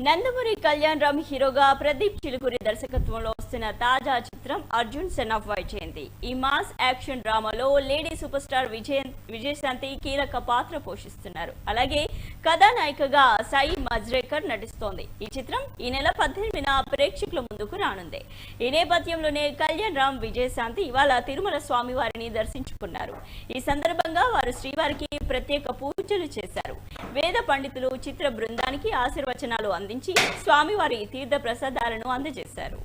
నందమూరి కళ్యాణ్ రామ్ హీరోగా ప్రదీప్ చిలుకూరి దర్శకత్వంలో వస్తున్న తాజా చిత్రం అర్జున్ సన్ ఆఫ్ వైజయంతి. ఈ మాస్ యాక్షన్ డ్రామాలో లేడీ సూపర్ స్టార్ విజయశాంతి కీలక పాత్ర పోషిస్తున్నారు. అలాగే కథానాయికగా సాయి మజ్రేకర్ నటిస్తోంది. ఈ చిత్రం ఈ నెల 18న ప్రేక్షకుల ముందుకు రానుంది. ఈ నేపథ్యంలోనే కళ్యాణ్ రామ్ విజయశాంతి ఇవాళ తిరుమల స్వామివారిని దర్శించుకున్నారు. ఈ సందర్భంగా వారు శ్రీవారికి ప్రత్యేక పూజలు చేశారు. వేద పండితులు చిత్ర బృందానికి ఆశీర్వచనాలు అందించి స్వామివారి తీర్థ ప్రసాదాలను అందజేశారు.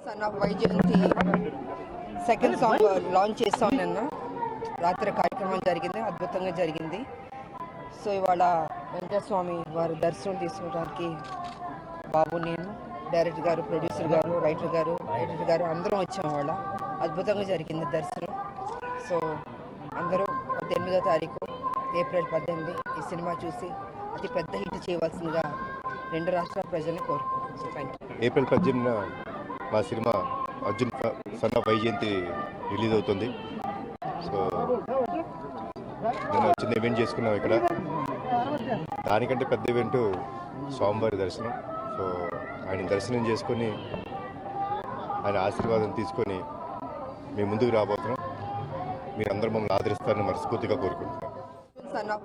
Son of Vyjayanthi second song launch చేస్తాం. నిన్న రాత్రి కార్యక్రమం జరిగింది, అద్భుతంగా జరిగింది. సో ఇవాళ వెంకటస్వామి వారి దర్శనం తీసుకోవడానికి బాబు, నేను, డైరెక్టర్ గారు, ప్రొడ్యూసర్ గారు, రైటర్ గారు అందరం వచ్చాం. వాళ్ళ అద్భుతంగా జరిగింది దర్శనం. సో అందరూ 18వ తారీఖు ఏప్రిల్ 18 ఈ సినిమా చూసి అతి పెద్ద హిట్ చేయవలసిందిగా రెండు రాష్ట్రాల ప్రజల్ని కోరుకుంటున్నాను. ఏప్రిల్ 18న మా cinema Arjun son of Vyjayanthi release అవుతుంది. సో నేను చిన్న ఈవెంట్ చేసుకున్నాం ఇక్కడ. దానికంటే పెద్ద ఈవెంట్ స్వామివారి దర్శనం. సో ఆయన దర్శనం చేసుకొని ఆయన ఆశీర్వాదం తీసుకొని మేము ముందుకు రాబోతున్నాం. మీరందరూ మమ్మల్ని ఆదరిస్తారని మనస్ఫూర్తిగా కోరుకుంటున్నాం.